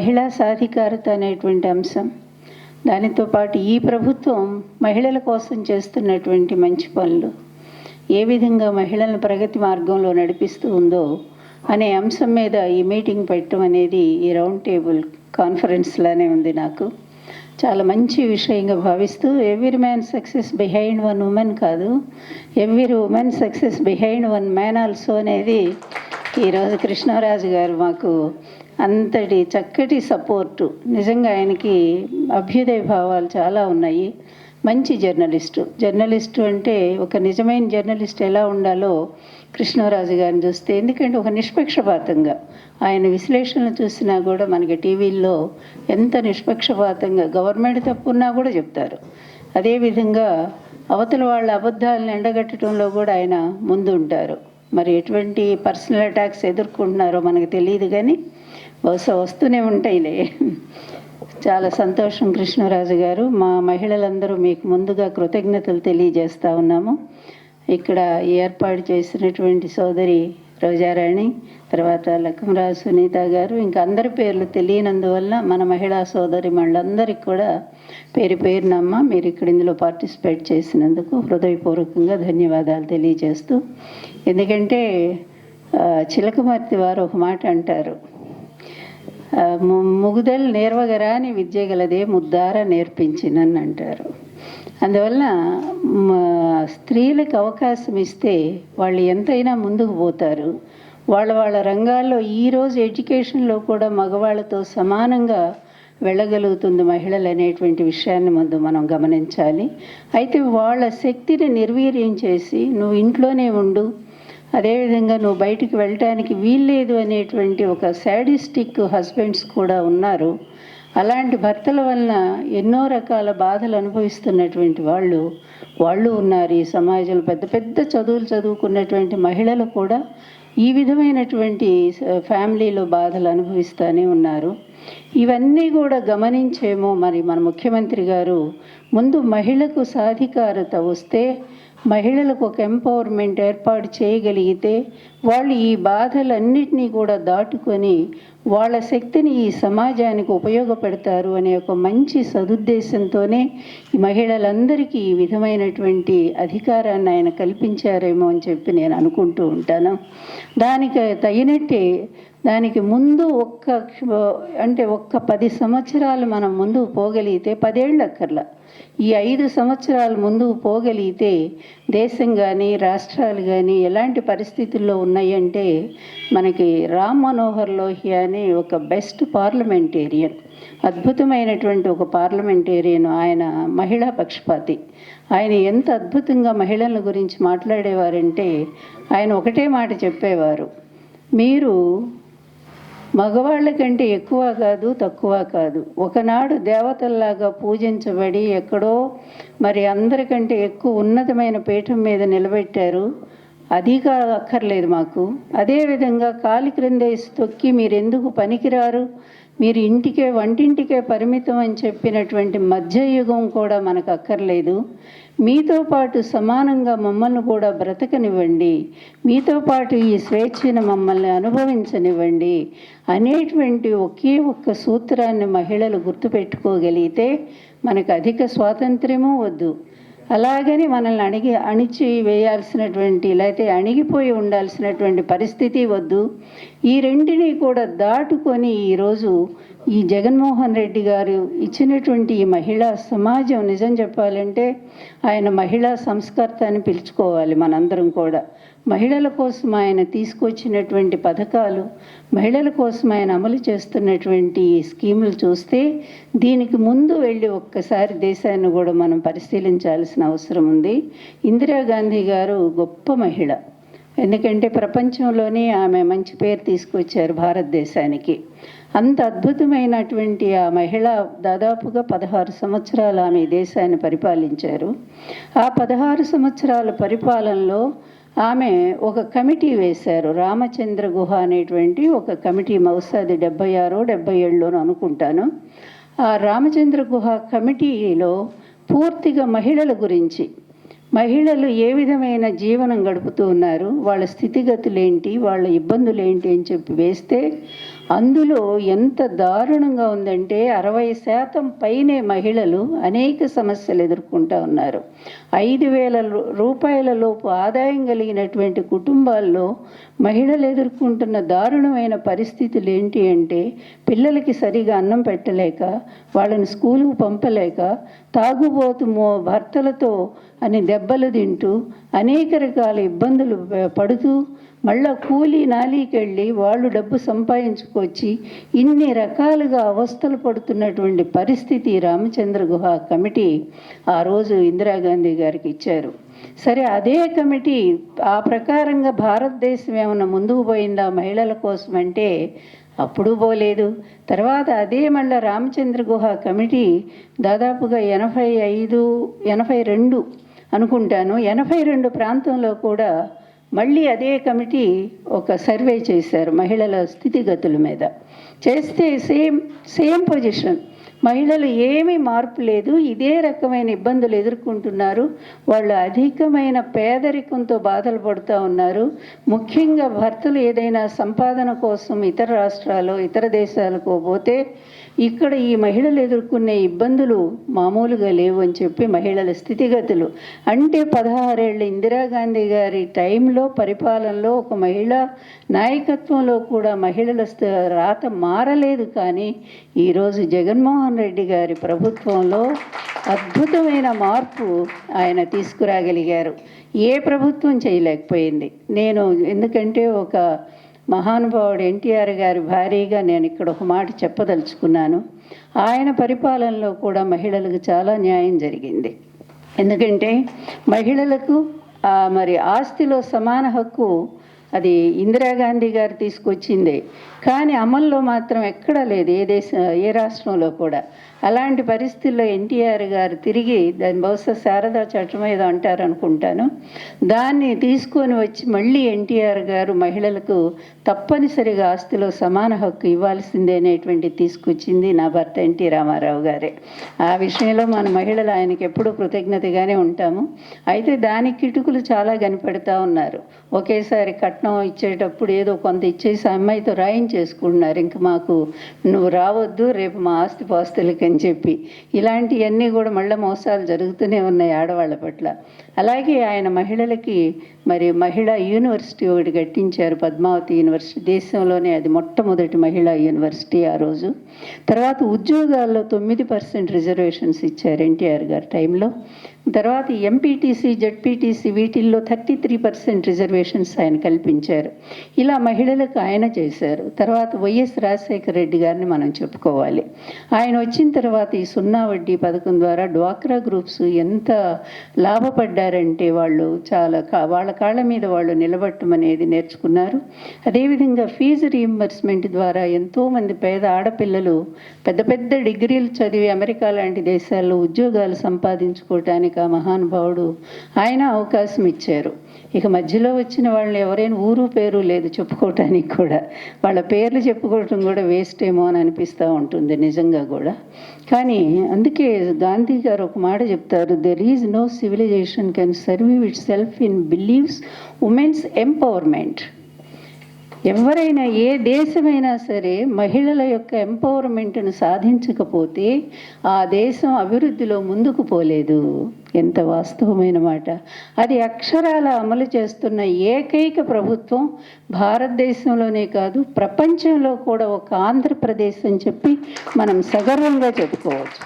మహిళా సాధికారత అనేటువంటి అంశం, దానితో పాటు ఈ ప్రభుత్వం మహిళల కోసం చేస్తున్నటువంటి మంచి పనులు, ఏ విధంగా మహిళలను ప్రగతి మార్గంలో నడిపిస్తూ ఉందో అనే అంశం మీద ఈ మీటింగ్ పెట్టడం అనేది ఈ రౌండ్ టేబుల్ కాన్ఫరెన్స్ లానే ఉంది. నాకు చాలా మంచి విషయంగా భావిస్తూ every man success behind one woman కాదు, every woman success behind one man also అనేది ఈరోజు కృష్ణరాజు గారు మాకు అంతటి చక్కటి సపోర్టు. నిజంగా ఆయనకి అభ్యుదయ భావాలు చాలా ఉన్నాయి. మంచి జర్నలిస్టు అంటే ఒక నిజమైన జర్నలిస్ట్ ఎలా ఉండాలో కృష్ణరాజు గారిని చూస్తే, ఎందుకంటే ఒక నిష్పక్షపాతంగా ఆయన విశ్లేషణలు చూసినా కూడా మనకి టీవీల్లో ఎంత నిష్పక్షపాతంగా గవర్నమెంట్ తప్పున్నా కూడా చెప్తారు. అదేవిధంగా అవతల వాళ్ళ అబద్ధాలను ఎండగట్టడంలో కూడా ఆయన ముందు ఉంటారు. మరి ఎటువంటి పర్సనల్ అటాక్స్ ఎదుర్కొంటున్నారో మనకు తెలియదు, కానీ బహుశా వస్తూనే ఉంటాయిలే. చాలా సంతోషం కృష్ణరాజు గారు. మా మహిళలందరూ మీకు ముందుగా కృతజ్ఞతలు తెలియజేస్తూ ఉన్నాము. ఇక్కడ ఏర్పాటు చేసినటువంటి సోదరి రోజారాణి, తర్వాత లక్ష్మరాజు సునీత గారు, ఇంకా అందరి పేర్లు తెలియనందువల్ల మన మహిళా సోదరి మళ్ళందరికీ కూడా పేరు పేరునమ్మ మీరు ఇక్కడ ఇందులో పార్టిసిపేట్ చేసినందుకు హృదయపూర్వకంగా ధన్యవాదాలు తెలియజేస్తూ, ఎందుకంటే చిలకమర్తి వారు ఒక మాట అంటారు, ముగుదల్ నేర్వగరాని విద్య గలదే ముద్దార నేర్పించినని అంటారు. అందువల్ల స్త్రీలకు అవకాశం ఇస్తే వాళ్ళు ఎంతైనా ముందుకు పోతారు. వాళ్ళ రంగాల్లో ఈరోజు ఎడ్యుకేషన్లో కూడా మగవాళ్ళతో సమానంగా వెళ్ళగలుగుతుంది మహిళలు అనేటువంటి విషయాన్ని ముందు మనం గమనించాలి. అయితే వాళ్ళ శక్తిని నిర్వీర్యం చేసి నువ్వు ఇంట్లోనే ఉండు, అదేవిధంగా నువ్వు బయటికి వెళ్ళటానికి వీల్లేదు అనేటువంటి ఒక శాడిస్టిక్ హస్బెండ్స్ కూడా ఉన్నారు. అలాంటి భర్తల వలన ఎన్నో రకాల బాధలు అనుభవిస్తున్నటువంటి వాళ్ళు ఉన్నారు ఈ సమాజంలో. పెద్ద పెద్ద చదువులు చదువుకున్నటువంటి మహిళలు కూడా ఈ విధమైనటువంటి ఫ్యామిలీలో బాధలు అనుభవిస్తూనే ఉన్నారు. ఇవన్నీ కూడా గమనించేమో మరి మన ముఖ్యమంత్రి గారు ముందు మహిళకు సాధికారత వస్తే, మహిళలకు ఒక ఎంపవర్మెంట్ ఏర్పాటు చేయగలిగితే వాళ్ళు ఈ బాధలన్నిటినీ కూడా దాటుకొని వాళ్ళ శక్తిని ఈ సమాజానికి ఉపయోగపెడతారు అనే ఒక మంచి సదుద్దేశంతోనే ఈ మహిళలందరికీ ఈ విధమైనటువంటి అధికారాన్ని ఆయన కల్పించారేమో అని చెప్పి నేను అనుకుంటూ ఉంటాను. దానికి తగినట్టే దానికి ముందు ఒక్క 10 సంవత్సరాలు మనం ముందుకు పోగలిగితే, 10 ఏళ్ళు అక్కర్లా, ఈ 5 సంవత్సరాలు ముందుకు పోగలిగితే దేశం కానీ రాష్ట్రాలు కానీ ఎలాంటి పరిస్థితుల్లో ఉన్నాయంటే, మనకి రామ్ మనోహర్ లోహియా అని ఒక బెస్ట్ పార్లమెంటేరియన్, అద్భుతమైనటువంటి ఒక పార్లమెంటేరియన్, ఆయన మహిళా పక్షపాతి. ఆయన ఎంత అద్భుతంగా మహిళల గురించి మాట్లాడేవారంటే, ఆయన ఒకటే మాట చెప్పేవారు, మీరు మగవాళ్ళ కంటే ఎక్కువ కాదు, తక్కువ కాదు. ఒకనాడు దేవతల్లాగా పూజించబడి ఎక్కడో మరి అందరికంటే ఎక్కువ ఉన్నతమైన పీఠం మీద నిలబెట్టారు, అది అక్కర్లేదు మాకు. అదేవిధంగా కాలి క్రిందేసి తొక్కి మీరెందుకు పనికిరారు, మీరు వంటింటికే పరిమితం అని చెప్పినటువంటి మధ్యయుగం కూడా మనకు అక్కర్లేదు. మీతో పాటు సమానంగా మమ్మల్ని కూడా బ్రతకనివ్వండి, మీతో పాటు ఈ స్వేచ్ఛను మమ్మల్ని అనుభవించనివ్వండి అనేటువంటి ఒక్క సూత్రాన్ని మహిళలు గుర్తుపెట్టుకోగలిగితే మనకు అధిక స్వాతంత్ర్యమూ వద్దు, అలాగని మనల్ని అణిచి వేయాల్సినటువంటి, లేకపోతే అణిగిపోయి ఉండాల్సినటువంటి పరిస్థితి వద్దు. ఈ రెంటిని కూడా దాటుకొని ఈరోజు ఈ జగన్మోహన్ రెడ్డి గారు ఇచ్చినటువంటి ఈ మహిళా సమాజం, నిజం చెప్పాలంటే ఆయన మహిళా సంస్కర్త అని పిలుచుకోవాలి మనందరం కూడా. మహిళల కోసం ఆయన తీసుకొచ్చినటువంటి పథకాలు, మహిళల కోసం ఆయన అమలు చేస్తున్నటువంటి స్కీములు చూస్తే దీనికి ముందు వెళ్ళి ఒక్కసారి దేశాన్ని కూడా మనం పరిశీలించాల్సిన అవసరం ఉంది. ఇందిరాగాంధీ గారు గొప్ప మహిళ, ఎందుకంటే ప్రపంచంలోనే ఆమె మంచి పేరు తీసుకొచ్చారు భారతదేశానికి. అంత అద్భుతమైనటువంటి ఆ మహిళ దాదాపుగా 16 సంవత్సరాలు ఆమె దేశాన్ని పరిపాలించారు. ఆ 16 సంవత్సరాల పరిపాలనలో ఆమె ఒక కమిటీ వేశారు, రామచంద్ర గుహ అనేటువంటి ఒక కమిటీ, బహుశా అది 76-77 అనుకుంటాను. ఆ రామచంద్ర గుహ కమిటీలో పూర్తిగా మహిళల గురించి, మహిళలు ఏ విధమైన జీవనం గడుపుతూ ఉన్నారు, వాళ్ళ స్థితిగతులు ఏంటి, వాళ్ళ ఇబ్బందులు ఏంటి అని చెప్పి వేస్తే అందులో ఎంత దారుణంగా ఉందంటే 60% పైనే మహిళలు అనేక సమస్యలు ఎదుర్కొంటూ ఉన్నారు. 5,000 రూపాయల లోపు ఆదాయం కలిగినటువంటి కుటుంబాల్లో మహిళలు ఎదుర్కొంటున్న దారుణమైన పరిస్థితులు ఏంటి అంటే, పిల్లలకి సరిగా అన్నం పెట్టలేక, వాళ్ళని స్కూలుకు పంపలేక, తాగుబోతు భర్తలతో అని దెబ్బలు తింటూ అనేక రకాల ఇబ్బందులు పడుతూ మళ్ళా కూలీ నాలీకి వెళ్ళి వాళ్ళు డబ్బు సంపాదించుకొచ్చి ఇన్ని రకాలుగా అవస్థలు పడుతున్నటువంటి పరిస్థితి రామచంద్ర గుహ కమిటీ ఆ రోజు ఇందిరాగాంధీ గారికి ఇచ్చారు. సరే, అదే కమిటీ ఆ ప్రకారంగా భారతదేశం ఏమన్నా ముందుకు పోయిందా మహిళల కోసం అంటే అప్పుడు పోలేదు. తర్వాత అదే మళ్ళీ రామచంద్ర గుహ కమిటీ దాదాపుగా 82 అనుకుంటాను, 82 ప్రాంతంలో కూడా మళ్ళీ అదే కమిటీ ఒక సర్వే చేశారు మహిళల స్థితిగతుల మీద. చేస్తే సేమ్ పొజిషన్, మహిళలు ఏమీ మార్పు లేదు, ఇదే రకమైన ఇబ్బందులు ఎదుర్కొంటున్నారు. వాళ్ళు అధికమైన పేదరికంతో బాధలు పడుతూ ఉన్నారు. ముఖ్యంగా భర్తలు ఏదైనా సంపాదన కోసం ఇతర రాష్ట్రాలు ఇతర దేశాలకు పోతే ఇక్కడ ఈ మహిళలు ఎదుర్కొనే ఇబ్బందులు మామూలుగా లేవు అని చెప్పి మహిళల స్థితిగతులు అంటే 16 ఏళ్ళ ఇందిరాగాంధీ గారి టైంలో పరిపాలనలో ఒక మహిళా నాయకత్వంలో కూడా మహిళల రాత మారలేదు. కానీ ఈరోజు జగన్మోహన్ రెడ్డి గారి ప్రభుత్వంలో అద్భుతమైన మార్పు ఆయన తీసుకురాగలిగారు. ఏ ప్రభుత్వం చేయలేకపోయింది. ఎందుకంటే ఒక మహానుభావుడు ఎన్టీఆర్ గారి భార్యగా నేను ఇక్కడ ఒక మాట చెప్పదలుచుకున్నాను. ఆయన పరిపాలనలో కూడా మహిళలకు చాలా న్యాయం జరిగింది. ఎందుకంటే మహిళలకు మరి ఆస్తిలో సమాన హక్కు అది ఇందిరాగాంధీ గారు తీసుకొచ్చిందే, కానీ అమల్లో మాత్రం ఎక్కడా లేదు, ఏ రాష్ట్రంలో కూడా. అలాంటి పరిస్థితుల్లో ఎన్టీఆర్ గారు తిరిగి దాన్ని బహుశా శారదా చట్టం ఏదో అంటారు అనుకుంటాను, దాన్ని తీసుకొని వచ్చి మళ్ళీ ఎన్టీఆర్ గారు మహిళలకు తప్పనిసరిగా ఆస్తిలో సమాన హక్కు ఇవ్వాల్సిందే అనేటువంటి తీసుకొచ్చింది నా భర్త ఎన్టీ రామారావు గారే. ఆ విషయంలో మన మహిళలు ఆయనకి ఎప్పుడూ కృతజ్ఞతగానే ఉంటాము. అయితే దానికి కిటుకులు చాలా కనిపెడతా ఉన్నారు. ఒకేసారి కట్నం ఇచ్చేటప్పుడు ఏదో కొంత ఇచ్చేసి అమ్మాయితో రాయించేసుకుంటున్నారు, ఇంక మాకు నువ్వు రావద్దు రేపు మా ఆస్తి పాస్తులకి అని చెప్పి. ఇలాంటివన్నీ కూడా మళ్ళీ మోసాలు జరుగుతూనే ఉన్నాయి ఆడవాళ్ళ పట్ల. అలాగే ఆయన మహిళలకి మరి మహిళా యూనివర్సిటీ ఒకటి కట్టించారు, పద్మావతి యూనివర్సిటీ. దేశంలోనే అది మొట్టమొదటి మహిళా యూనివర్సిటీ ఆ రోజు. తర్వాత ఉద్యోగాల్లో 9% రిజర్వేషన్స్ ఇచ్చారు ఎన్టీఆర్ గారి టైంలో. తర్వాత ఎంపీటీసీ జెడ్పీటీసీ వీటిల్లో 33% రిజర్వేషన్స్ ఆయన కల్పించారు. ఇలా మహిళలకు ఆయన చేశారు. తర్వాత వైఎస్ రాజశేఖర రెడ్డి గారిని మనం చెప్పుకోవాలి. ఆయన వచ్చిన తర్వాత ఈ 0 వడ్డీ పథకం ద్వారా డ్వాక్రా గ్రూప్స్ ఎంత లాభపడ్డారంటే వాళ్ళు చాలా వాళ్ళ కాళ్ళ మీద వాళ్ళు నిలబట్టం అనేది నేర్చుకున్నారు. అదేవిధంగా ఫీజు రీయింబర్స్మెంట్ ద్వారా ఎంతోమంది పేద ఆడపిల్లలు పెద్ద పెద్ద డిగ్రీలు చదివి అమెరికా లాంటి దేశాల్లో ఉద్యోగాలు సంపాదించుకోవటానికి ఆ మహానుభావుడు ఆయన అవకాశం ఇచ్చారు. ఇక మధ్యలో వచ్చిన వాళ్ళని ఎవరైనా ఊరు పేరు లేదు చెప్పుకోవటానికి కూడా, వాళ్ళ పేర్లు చెప్పుకోవటం కూడా వేస్ట్ ఏమో అని అనిపిస్తూ ఉంటుంది నిజంగా కూడా. కానీ అందుకే గాంధీ గారు ఒక మాట చెప్తారు, there is no civilization can survive itself in believes women's empowerment. ఎవరైనా ఏ దేశమైనా సరే మహిళల యొక్క ఎంపవర్మెంట్ను సాధించకపోతే ఆ దేశం అభివృద్ధిలో ముందుకు పోలేదు. ఎంత వాస్తవమైన మాట. అది అక్షరాల అమలు చేస్తున్న ఏకైక ప్రభుత్వం భారతదేశంలోనే కాదు ప్రపంచంలో కూడా ఒక ఆంధ్రప్రదేశ్ అని చెప్పి మనం సగర్వంగా చెప్పుకోవచ్చు.